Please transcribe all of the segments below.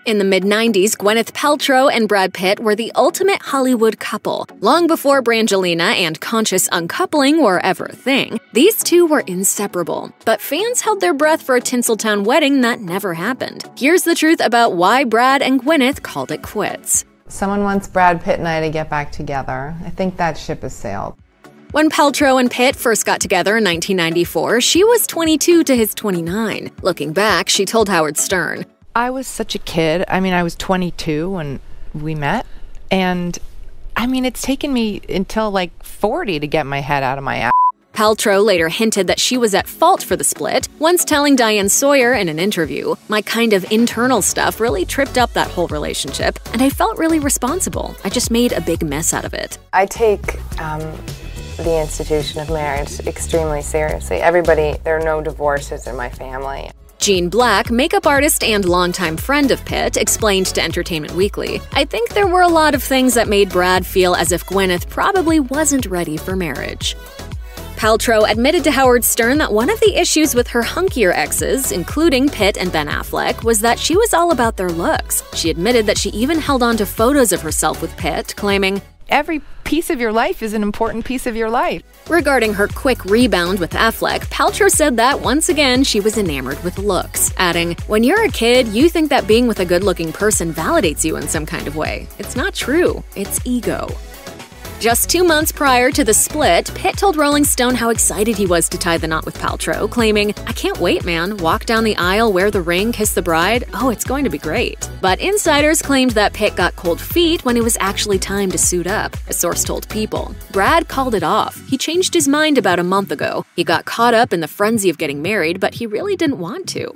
In the mid-90s, Gwyneth Paltrow and Brad Pitt were the ultimate Hollywood couple. Long before Brangelina and conscious uncoupling were ever a thing, these two were inseparable. But fans held their breath for a Tinseltown wedding that never happened. Here's the truth about why Brad and Gwyneth called it quits. Someone wants Brad Pitt and I to get back together. I think that ship has sailed. When Paltrow and Pitt first got together in 1994, she was 22 to his 29. Looking back, she told Howard Stern, I was such a kid. I mean, I was 22 when we met. And, I mean, it's taken me until like 40 to get my head out of my ass. Paltrow later hinted that she was at fault for the split, once telling Diane Sawyer in an interview, "My kind of internal stuff really tripped up that whole relationship, and I felt really responsible. I just made a big mess out of it." I take the institution of marriage extremely seriously. There are no divorces in my family. Jean Black, makeup artist and longtime friend of Pitt, explained to Entertainment Weekly, "I think there were a lot of things that made Brad feel as if Gwyneth probably wasn't ready for marriage." Paltrow admitted to Howard Stern that one of the issues with her hunkier exes, including Pitt and Ben Affleck, was that she was all about their looks. She admitted that she even held on to photos of herself with Pitt, claiming, Every piece of your life is an important piece of your life. Regarding her quick rebound with Affleck, Paltrow said that once again she was enamored with looks, adding, "When you're a kid, you think that being with a good-looking person validates you in some kind of way. It's not true. It's ego." Just 2 months prior to the split, Pitt told Rolling Stone how excited he was to tie the knot with Paltrow, claiming, "I can't wait, man. Walk down the aisle, wear the ring, kiss the bride. Oh, it's going to be great." But insiders claimed that Pitt got cold feet when it was actually time to suit up, a source told People. Brad called it off. He changed his mind about a month ago. He got caught up in the frenzy of getting married, but he really didn't want to.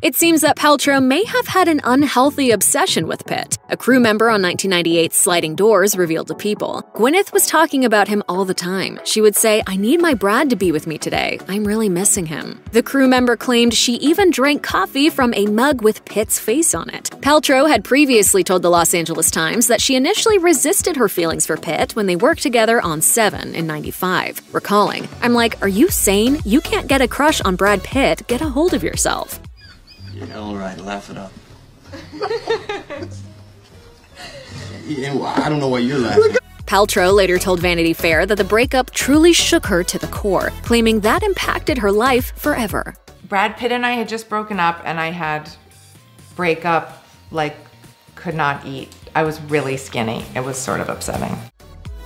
It seems that Paltrow may have had an unhealthy obsession with Pitt. A crew member on 1998's Sliding Doors revealed to People, "Gwyneth was talking about him all the time. She would say, 'I need my Brad to be with me today. I'm really missing him.'" The crew member claimed she even drank coffee from a mug with Pitt's face on it. Paltrow had previously told the Los Angeles Times that she initially resisted her feelings for Pitt when they worked together on Seven in '95, recalling, "I'm like, are you sane? You can't get a crush on Brad Pitt. Get a hold of yourself." Yeah, all right, laugh it up. Yeah, well, I don't know why you're laughing. Paltrow later told Vanity Fair that the breakup truly shook her to the core, claiming that impacted her life forever. Brad Pitt and I had just broken up, and I had breakup, like, could not eat. I was really skinny. It was sort of upsetting.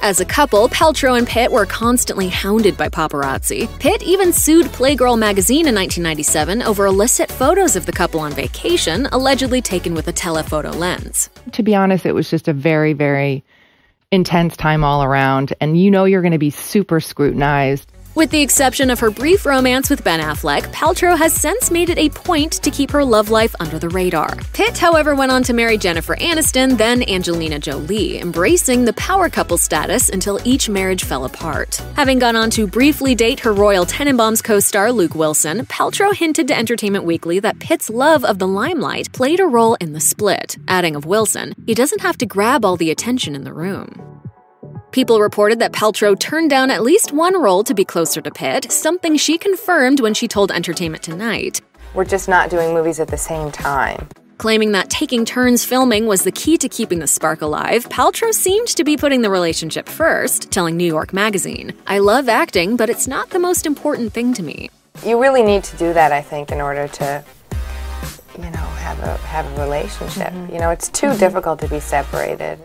As a couple, Paltrow and Pitt were constantly hounded by paparazzi. Pitt even sued Playgirl magazine in 1997 over illicit photos of the couple on vacation, allegedly taken with a telephoto lens. To be honest, it was just a very, very intense time all around, and you know you're going to be super scrutinized. With the exception of her brief romance with Ben Affleck, Paltrow has since made it a point to keep her love life under the radar. Pitt, however, went on to marry Jennifer Aniston, then Angelina Jolie, embracing the power couple status until each marriage fell apart. Having gone on to briefly date her Royal Tenenbaums co-star Luke Wilson, Paltrow hinted to Entertainment Weekly that Pitt's love of the limelight played a role in the split, adding of Wilson, "He doesn't have to grab all the attention in the room." People reported that Paltrow turned down at least one role to be closer to Pitt, something she confirmed when she told Entertainment Tonight. We're just not doing movies at the same time. Claiming that taking turns filming was the key to keeping the spark alive, Paltrow seemed to be putting the relationship first, telling New York Magazine, "I love acting, but it's not the most important thing to me." You really need to do that, I think, in order to, have a relationship. It's too difficult to be separated.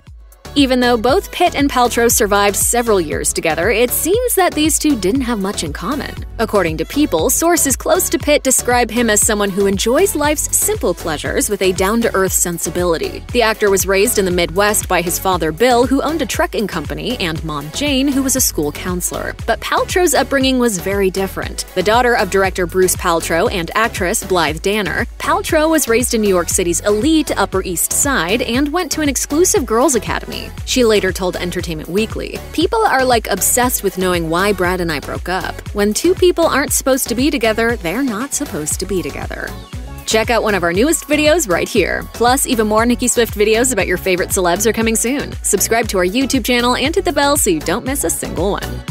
Even though both Pitt and Paltrow survived several years together, it seems that these two didn't have much in common. According to People, sources close to Pitt describe him as someone who enjoys life's simple pleasures with a down-to-earth sensibility. The actor was raised in the Midwest by his father Bill, who owned a trucking company, and mom Jane, who was a school counselor. But Paltrow's upbringing was very different. The daughter of director Bruce Paltrow and actress Blythe Danner, Paltrow was raised in New York City's elite Upper East Side and went to an exclusive girls' academy. She later told Entertainment Weekly, "People are like obsessed with knowing why Brad and I broke up. When two people aren't supposed to be together, they're not supposed to be together." Check out one of our newest videos right here. Plus, even more Nicki Swift videos about your favorite celebs are coming soon. Subscribe to our YouTube channel and hit the bell so you don't miss a single one.